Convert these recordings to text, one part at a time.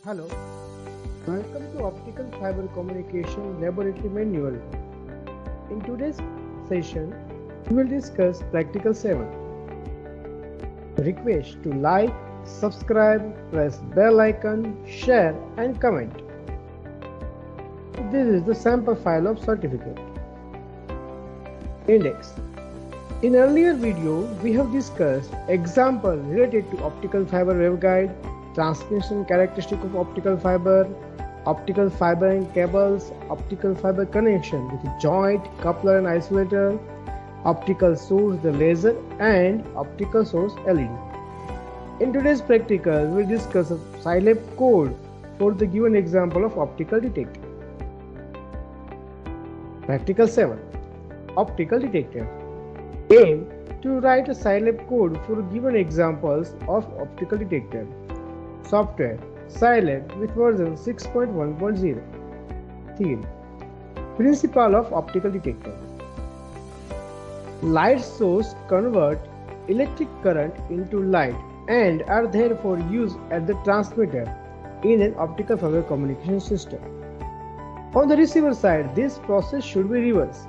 Hello, welcome to Optical Fiber Communication Laboratory Manual. In today's session, we will discuss Practical 7. Request to like, subscribe, press bell icon, share and comment. This is the sample file of certificate. Index. In earlier video, we have discussed example related to optical fiber waveguide, transmission characteristic of optical fiber and cables, optical fiber connection with joint, coupler and isolator, optical source the laser and optical source LED. In today's practical, we will discuss a Scilab code for the given example of optical detector. Practical 7. Optical detector. Aim to write a Scilab code for given examples of optical detector. Software Scilab with version 6.1.0. Theme. Principle of optical detector. Light source convert electric current into light and are therefore used at the transmitter in an optical fiber communication system. On the receiver side, this process should be reversed.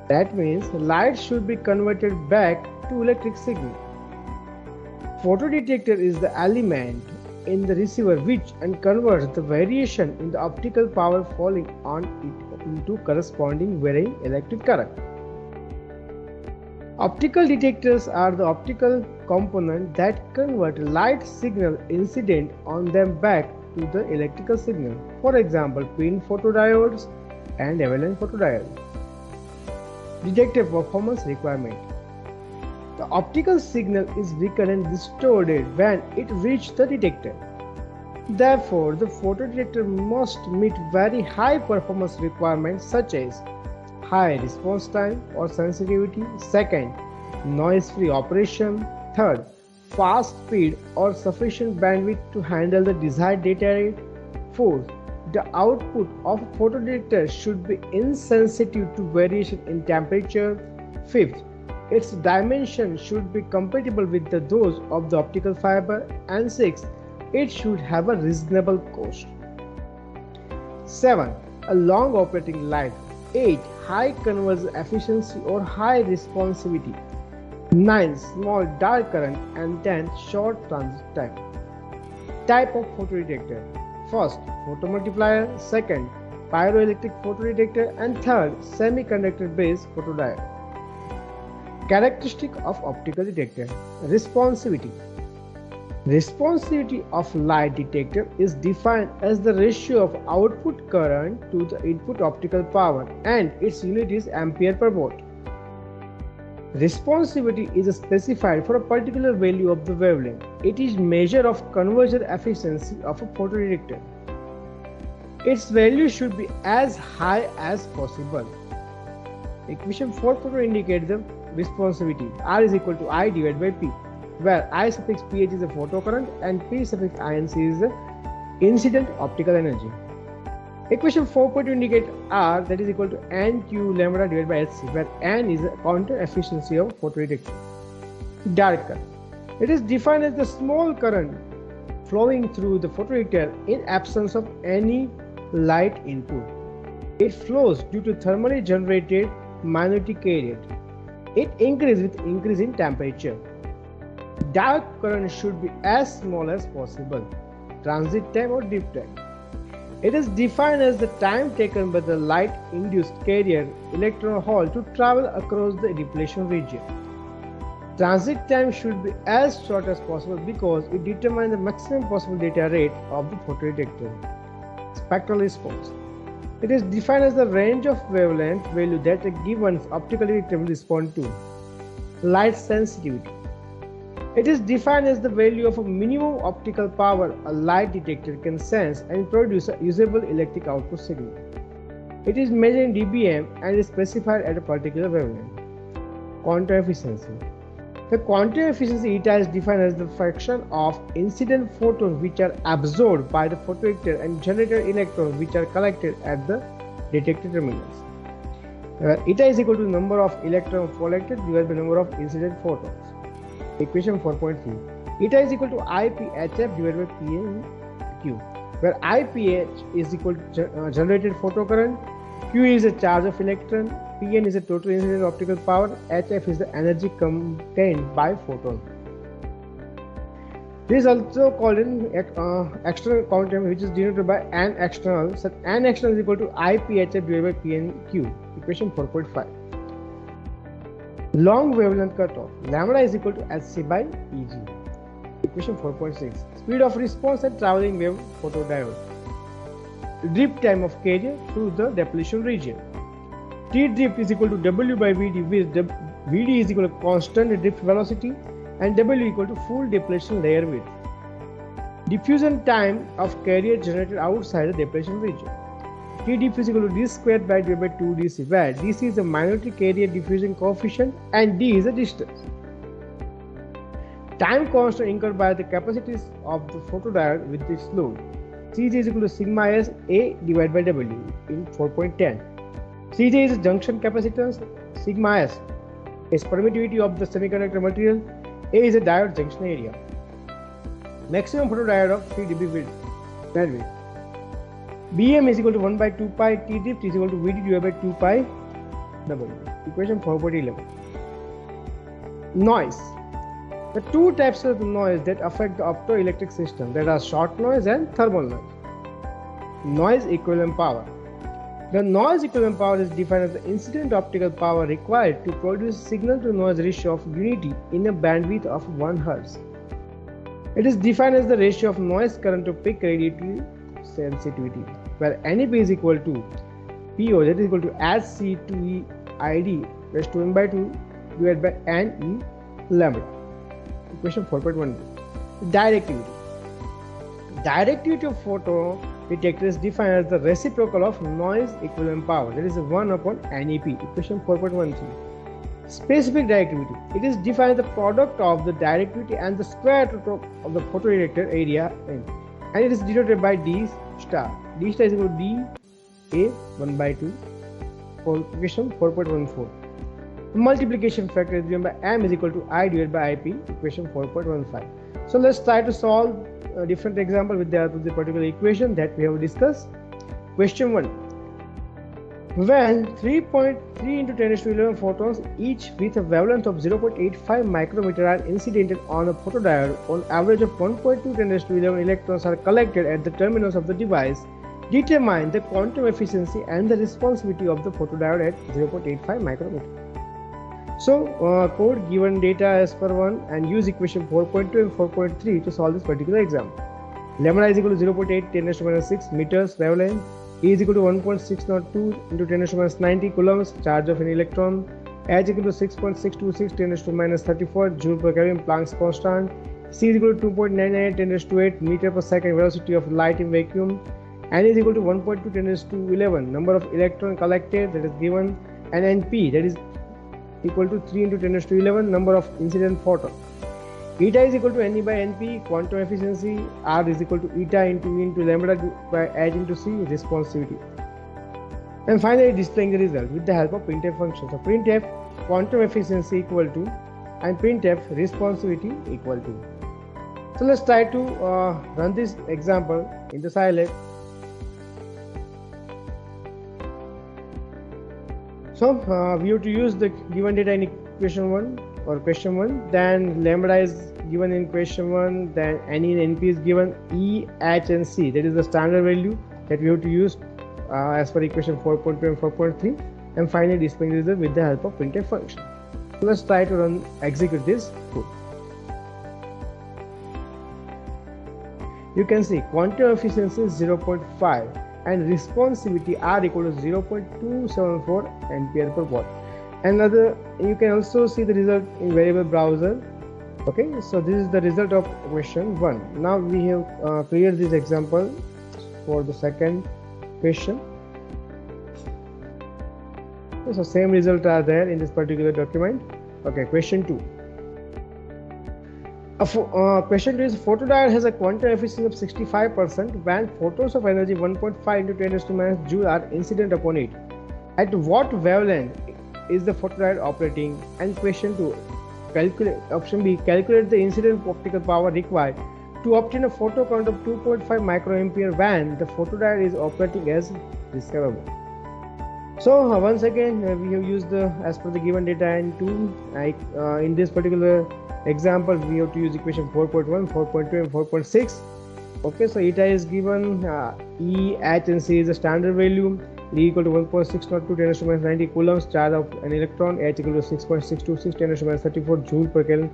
That means light should be converted back to electric signal. Photodetector is the element in the receiver which converts the variation in the optical power falling on it into corresponding varying electric current. Optical detectors are the optical component that convert light signal incident on them back to the electrical signal. For example, pin photodiodes and avalanche photodiode. Detector performance requirement. The optical signal is weakened and distorted when it reaches the detector. Therefore, the photodetector must meet very high performance requirements such as high response time or sensitivity. Second, noise-free operation. Third, fast speed or sufficient bandwidth to handle the desired data rate. Fourth, the output of a photodetector should be insensitive to variation in temperature. Fifth, its dimension should be compatible with those of the optical fiber. And sixth, it should have a reasonable cost. 7. A long operating life. 8. High conversion efficiency or high responsivity. 9. Small dark current. And 10. Short transit time. Type of photodetector. First, photomultiplier. Second, pyroelectric photodetector. And third, semiconductor based photodiode. Characteristic of optical detector. Responsivity. Responsivity of light detector is defined as the ratio of output current to the input optical power and its unit is ampere per watt. Responsivity is specified for a particular value of the wavelength. It is measure of conversion efficiency of a photodetector. Its value should be as high as possible. Equation 4.2 indicates the responsivity. R is equal to I divided by P, where I suffix ph is the photocurrent and P suffix inc is the incident optical energy. Equation 4.2 indicates R, that is equal to NQ lambda divided by Hc, where N is the counter efficiency of photodetector. Dark current. It is defined as the small current flowing through the photodetector in absence of any light input. It flows due to thermally generated magnetic carrier. It increases with increase in temperature. Dark current should be as small as possible. Transit time or dip time. It is defined as the time taken by the light-induced carrier electron hole to travel across the depletion region. Transit time should be as short as possible because it determines the maximum possible data rate of the photodetector. Spectral response. It is defined as the range of wavelength value that a given optical detector will respond to. Light sensitivity. It is defined as the value of a minimum optical power a light detector can sense and produce a usable electric output signal. It is measured in dBm and is specified at a particular wavelength. Quantum efficiency. The quantum efficiency eta is defined as the fraction of incident photons which are absorbed by the photodetector and generated electrons which are collected at the detector terminals. Eta is equal to number of electrons collected divided by number of incident photons. Equation 4.3. Eta is equal to IPHF divided by PQ. where IPH is equal to generated photocurrent, Q is a charge of electron, Pn is a total incident optical power, HF is the energy contained by photon. This is also called an external quantum, which is denoted by N external. So N external is equal to IPHF divided by PnQ, equation 4.5. Long wavelength cutoff, lambda is equal to Hc by Eg, equation 4.6. Speed of response at traveling wave photodiode. Drift time of carrier through the depletion region. T drift is equal to W by Vd, with Vd is equal to constant drift velocity and W equal to full depletion layer width. Diffusion time of carrier generated outside the depletion region. T diff is equal to d squared by 2 dc, where dc is the minority carrier diffusion coefficient and d is the distance. Time constant incurred by the capacities of the photodiode with this load. Cj is equal to sigma s A divided by W in 4.10. Cj is the junction capacitance, sigma s is permittivity of the semiconductor material, A is a diode junction area. Maximum photodiode of 3 dB bandwidth. Bm is equal to 1 by 2 pi, T drift is equal to Vd divided by 2 pi W. Equation 4.11. Noise. The two types of noise that affect the optoelectric system, that are short noise and thermal noise. Noise equivalent power. The noise equivalent power is defined as the incident optical power required to produce signal to noise ratio of unity in a bandwidth of 1 Hz. It is defined as the ratio of noise current to peak radiative sensitivity, where NEP is equal to PO, that is equal to Hc2E ID raised to n by 2 divided by NE lambda. Equation 4.1. Directivity. Directivity of photo detector is defined as the reciprocal of noise equivalent power, that is 1 upon NEP. Equation 4.13. Specific directivity. It is defined as the product of the directivity and the square root of the photodetector area n, and it is denoted by D star. D star is equal to D A 1 by 2. Equation 4.14. Multiplication factor is given by M is equal to I divided by IP, equation 4.15. So let's try to solve a different example with the help of the particular equation that we have discussed. Question 1. When 3.3 into 10 raised to 11 photons, each with a wavelength of 0.85 micrometer, are incidented on a photodiode, on average of 1.2 10 raised to 11 electrons are collected at the terminals of the device, determine the quantum efficiency and the responsivity of the photodiode at 0.85 micrometer. So, code given data as per 1 and use equation 4.2 and 4.3 to solve this particular example. Lambda is equal to 0.8 10 raised to minus 6 meters wavelength. E is equal to 1.602 into 10 raised to minus 90 coulombs charge of an electron. H is equal to 6.626 10 raised to minus 34 joule per Kelvin Planck's constant. C is equal to 2.998 10 raised to 8 meter per second velocity of light in vacuum. N is equal to 1.2 10 raised to 11 number of electron collected, that is given, and NP, that is equal to 3 into 10 raised to 11 number of incident photon. Eta is equal to Ne by Np, quantum efficiency. R is equal to eta into E into lambda by H into C, responsivity. And finally displaying the result with the help of printf function. So printf quantum efficiency equal to and printf responsivity equal to. So let's try to run this example in the Scilab. So we have to use the given data in equation 1 or question 1, then lambda is given in question 1, then Ne and Np is given, E, H and C, that is the standard value that we have to use as per equation 4.2 and 4.3, and finally displaying the result with the help of printf function. So let's try to execute this code. You can see quantum efficiency is 0.5 and responsivity R equal to 0.274 ampere per watt. Another, you can also see the result in variable browser. Okay, so this is the result of question 1. Now we have cleared this example for the second question. So same result are there in this particular document. Okay, question 2. Question 2 is photodiode has a quantum efficiency of 65% when photons of energy 1.5 into 10 raised to minus joule are incident upon it. At what wavelength is the photodiode operating? And question 2, calculate, option B, calculate the incident optical power required To obtain a photo current of 2.5 microampere when the photodiode is operating as discoverable. So once again we have used as per the given data and tool. In this particular example we have to use equation 4.1, 4.2 and 4.6. Okay, so eta is given, E, H and C is the standard value. E equal to 1.602 10 to minus 90 coulombs charge of an electron. H equal to 6.626 10 to minus 34 joule per Kelvin.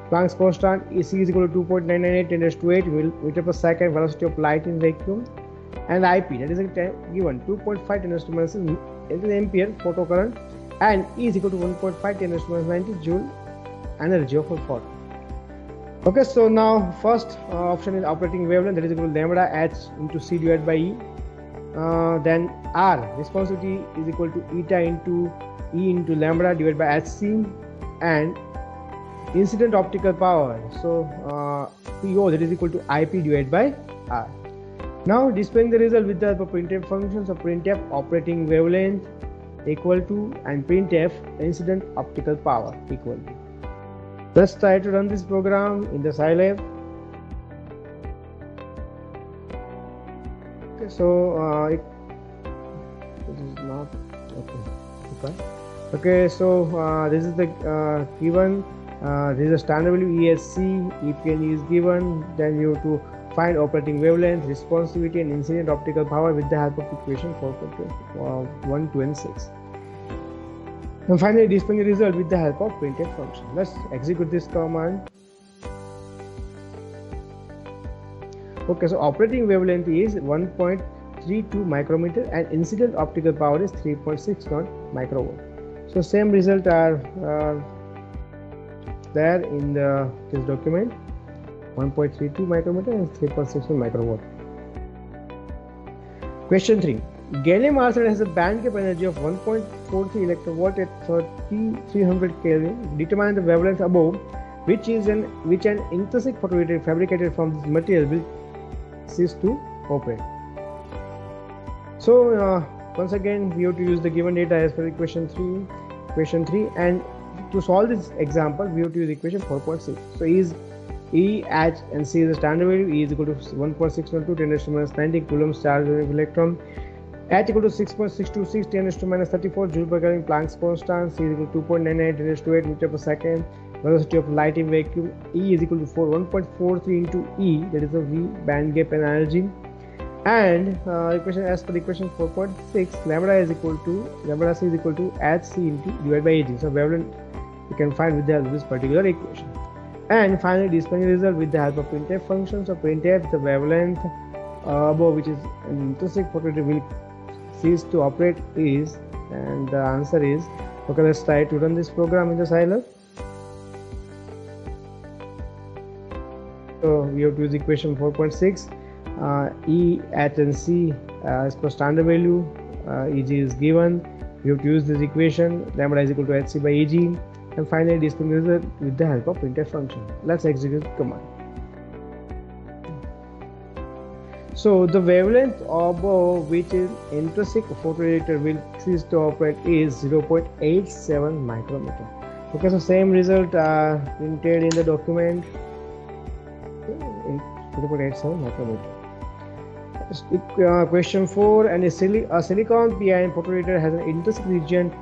Planck's constant. C is equal to 2.998 10 to 8 meter per second. Velocity of light in vacuum. And IP, that is given 2.5 10 to minus ampere photocurrent, and E is equal to 1.5 10 to minus 90 joule energy of a photon. Okay, so now first option is operating wavelength, that is equal to lambda H into C divided by E. Then R, responsivity is equal to eta into E into lambda divided by HC, and incident optical power, so PO, that is equal to IP divided by R. Now displaying the result with the help of printf functions. of printf operating wavelength equal to and printf incident optical power equal to. Let's try to run this program in the Scilab. Okay, so this is not okay. Okay, so this is the given. This is a standard value ESC. EPN is given. Then you have to find operating wavelength, responsivity and incident optical power with the help of equation 4.1, 2 and 6. And finally displaying the result with the help of printf function. Let's execute this command. Okay, so operating wavelength is 1.32 micrometer and incident optical power is 3.69 microvolt. So same result are there in this document. 1.32 micrometer and 3.61 microwatt. Question 3. Gallium arsenide has a band gap energy of 1.43 electrovolt at 300 Kelvin. Determine the wavelength above, which an intrinsic photoreactor fabricated from this material will cease to operate. So once again we have to use the given data as per equation 3, and to solve this example we have to use equation 4.6. So is E, H and C is the standard value. E is equal to 1.612 10 to minus 90 coulombs charge of electron. H equal to 6.626 10 to minus 34 joule per Kelvin. Planck's constant. C is equal to 2.99 10 to 8 meter per second. Velocity of light in vacuum. E is equal to 1.43 into E, that is the V band gap and energy. And equation as per equation 4.6, lambda C is equal to HC into divided by AG. So wavelength you can find with the help of this particular equation. And finally displaying the result with the help of printf function. So printf the wavelength above, which is an intrinsic photoreactor will cease to operate is, and the answer is, okay, let's try to run this program in the Scilab. So we have to use equation 4.6. E, H and C as per standard value. EG is given. We have to use this equation. Lambda is equal to HC by EG. And finally displaying the result with the help of printf function. Let's execute the command. So the wavelength above which is intrinsic photoreactor will cease to operate is 0.87 micrometer. Okay, so same result printed in the document. 0.87 micrometer. Question 4. And a silicon PIN photoreactor has an intrinsic region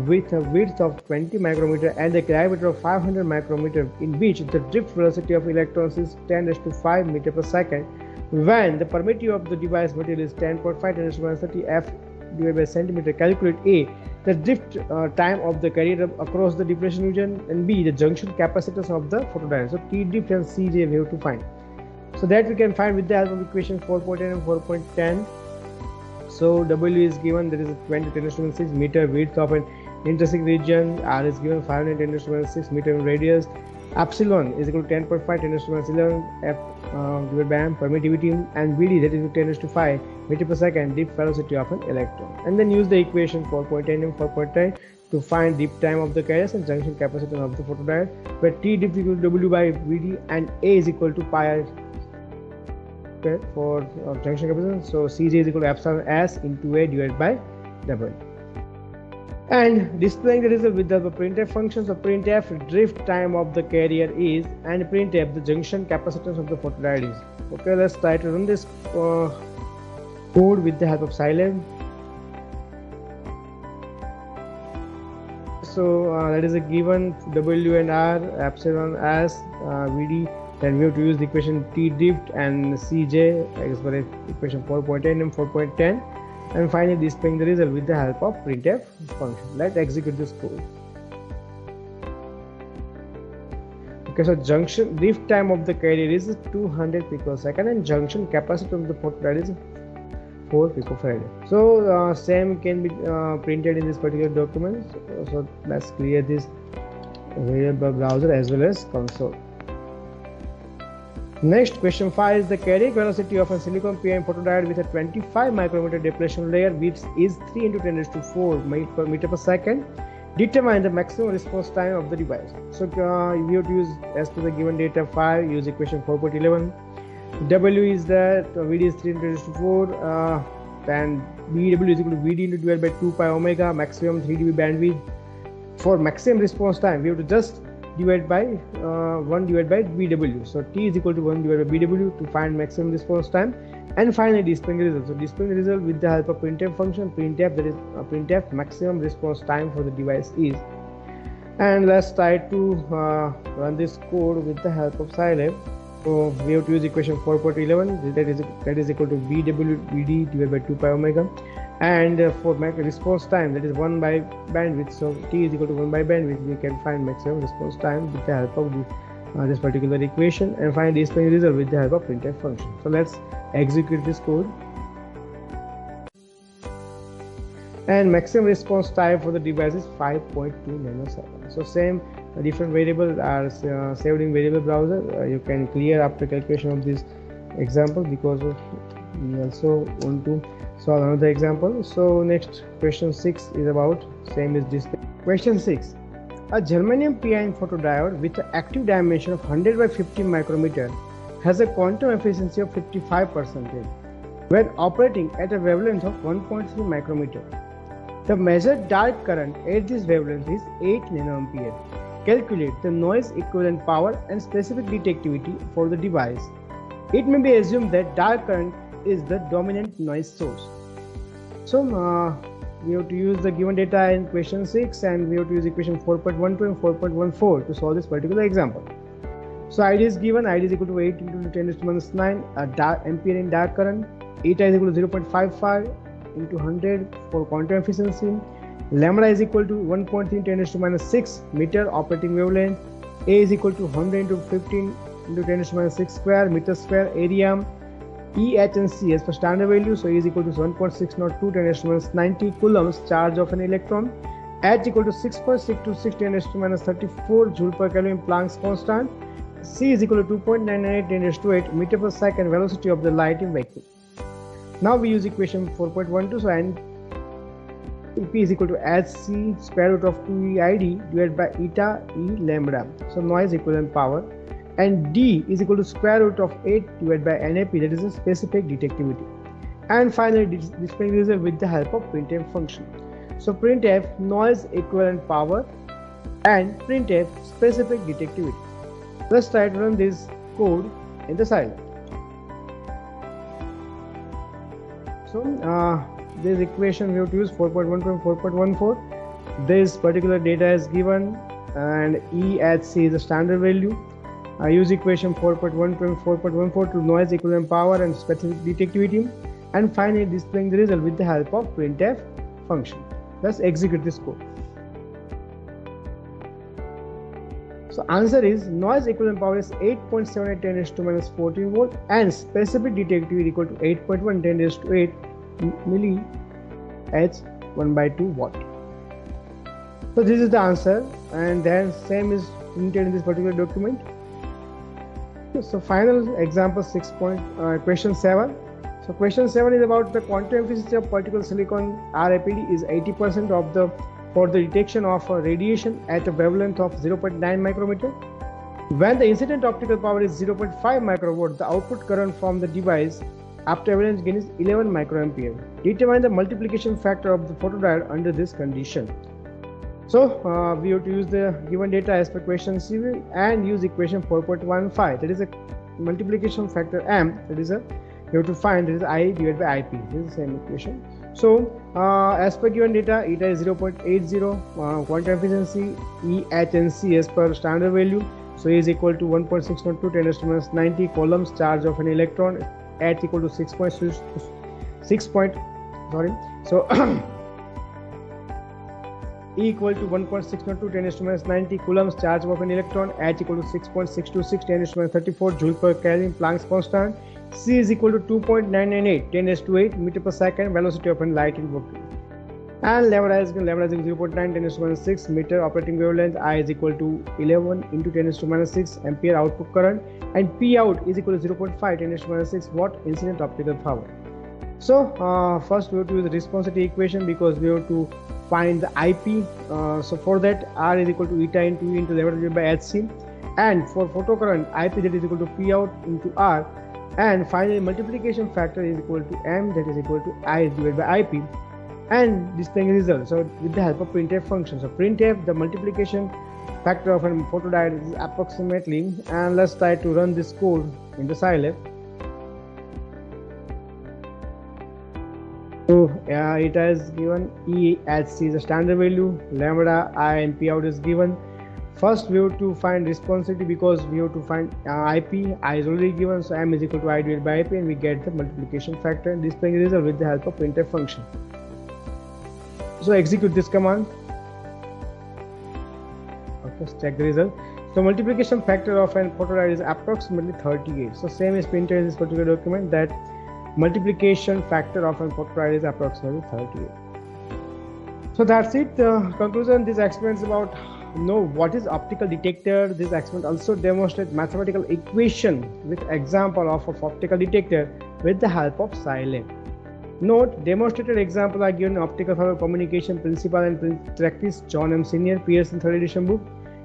with a width of 20 micrometer and a diameter of 500 micrometer, in which the drift velocity of electrons is 10⁵ meter per second when the permittivity of the device material is 10.5 10⁻30 f divided by centimeter. Calculate A, the drift time of the carrier across the depletion region, and B, the junction capacitance of the photodiode. So T drift and Cj we have to find. So that we can find with the help of equation 4.10 and 4.10. So W is given, that is 20 10⁻6 meter width of an intrinsic region. R is given 500 10⁻6 meter in radius. Epsilon is equal to 10.5 10⁻11 f divided by m permittivity, and Vd, that is 10⁵ meter per second dip velocity of an electron. And then use the equation 4.10 and 4.10 to find dip time of the carriers and junction capacitance of the photodiode, where T dip is equal to W by Vd and A is equal to pi for junction capacitance. So Cj is equal to epsilon s into A divided by W. and displaying the result with the printf function. So printf drift time of the carrier is, and printf the junction capacitance of the photodiode is. Okay, let's try to run this code with the help of Scilab. So that is a given W and R epsilon as Vd. Then we have to use the equation T drift and Cj as well as equation 4.10 and 4.10, and finally displaying the result with the help of printf function. Let's execute this code. Okay, so junction drift time of the carrier is 200 picosecond and junction capacity of the photodiode is 4 picofarad. So same can be printed in this particular document. So let's clear this variable browser as well as console. Next, question 5 is the carrying velocity of a silicon PIN photodiode with a 25 micrometer depletion layer, which is 3 into 10 raised to 4 meter per second. Determine the maximum response time of the device. So we have to use, as per the given data 5, use equation 4.11. W is that Vd is 3 into 10 raised to 4, and Bw is equal to Vd into divided by 2 pi omega, maximum 3 dB bandwidth. For maximum response time, we have to just divide by 1 divided by Bw. So T is equal to 1 divided by Bw to find maximum response time, and finally displaying the result. So displaying the result with the help of printf function, printf, that is printf maximum response time for the device is. And let's try to run this code with the help of Scilab. So we have to use equation 4.11, that is equal to Bw Vd divided by 2 pi omega, and for response time, that is 1 by bandwidth. So T is equal to 1 by bandwidth. We can find maximum response time with the help of this particular equation, and find display result with the help of printf function. So let's execute this code. And maximum response time for the device is 5.2 nanoseconds. So same different variables are saved in variable browser. You can clear after calculation of this example, because we also want to solve another example. So next, question 6 is about same as display. Question 6. A germanium PIN photodiode with an active dimension of 100 by 50 micrometer has a quantum efficiency of 55% when operating at a wavelength of 1.3 micrometer. The measured dark current at this wavelength is 8 nanoampere. Calculate the noise equivalent power and specific detectivity for the device. It may be assumed that dark current is the dominant noise source. So we have to use the given data in question 6, and we have to use equation 4.12 and 4.14 to solve this particular example. So ID is given, ID is equal to 8 into 10 raised to minus 9 ampere in dark current, eta is equal to 0.55 into 100 for quantum efficiency, lambda is equal to 1.3 10 raised to minus 6 meter operating wavelength, A is equal to 100 into 15 into 10 raised to minus 6 square meter square area, E, H and C as per standard value. So E is equal to 1.602 10 raised to minus 90 coulombs charge of an electron, H equal to 6.626 10 raised to minus 34 joule per Kelvin Planck's constant, C is equal to 2.998 10 raised to 8 meter per second velocity of the light in vacuum. Now we use equation 4.12. So and P is equal to HC square root of 2E ID divided by eta E lambda. So noise equivalent power, and D is equal to square root of 8 divided by NAP, that is a specific detectivity. And finally displaying result with the help of printf function. So printf noise equivalent power and printf specific detectivity. Let's try to run this code in the Scilab. So this equation we have to use 4.12 and 4.14. This particular data is given, and E at C is the standard value. I use equation 4.12 and 4.14 to noise equivalent power and specific detectivity, and finally displaying the result with the help of printf function. Let's execute this code. So answer is noise equivalent power is 8.78 10 raised to minus 14 volt, and specific detectivity equal to 8.1 10 raised to 8 milli H 1 by 2 watt. So this is the answer, and then same is printed in this particular document. So final example question 7. So question 7 is about the quantum efficiency of particle silicon RAPD is 80% of the for the detection of radiation at a wavelength of 0.9 micrometer. When the incident optical power is 0.5 microwatt, the output current from the device after avalanche gain is 11 microampere. Determine the multiplication factor of the photodiode under this condition. So we have to use the given data as per question C and use equation 4.15. That is a multiplication factor m. That is a you have to find that is I divided by IP. This is the same equation. So as per given data, eta is 0.80, quantum efficiency E, H and C as per standard value. So E is equal to 1.602 10 to minus 90 coulombs charge of an electron. H equal to 6.6. So E equal to 1.602 10 to minus 90 coulombs charge of an electron. H equal to 6.626 10 to minus 34 joule per Kelvin Planck's constant. C is equal to 2.998 10 to 8 meter per second velocity of a light in working. And lambda is 0.9 10 to minus 6 meter operating wavelength. I is equal to 11 into 10 to minus 6 ampere output current, and P out is equal to 0.5 10 to minus 6 watt incident optical power. So first we have to use the responsivity equation because we have to find the IP. So for that, R is equal to eta into E into lambda divided by HC, and for photocurrent IP that is equal to P out into R, and finally multiplication factor is equal to M, that is equal to I divided by IP, and this thing is result. So with the help of printf function, so printf the multiplication factor of a photodiode is approximately, and let's try to run this code in the Scilab. So it has given E, H, C is a standard value, lambda, I and P out is given. First we have to find responsivity because we have to find IP. I is already given, so M is equal to I divided by IP, and we get the multiplication factor, and this thing is result with the help of printf function. So execute this command. Okay, let's check the result. So multiplication factor of an photodiode is approximately 38. So same is printed in this particular document that multiplication factor of an photodiode is approximately 38. So that's it. Conclusion: this explains about what is optical detector. This experiment also demonstrates mathematical equation with example of optical detector with the help of Scilab. Note: demonstrated example are given in Optical Fiber Communication Principle and Practice, John M. Senior, Pearson 3rd edition book.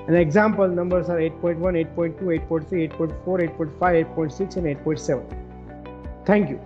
And example numbers are 8.1, 8.2, 8.3, 8.4, 8.5, 8.6 and 8.7. Thank you.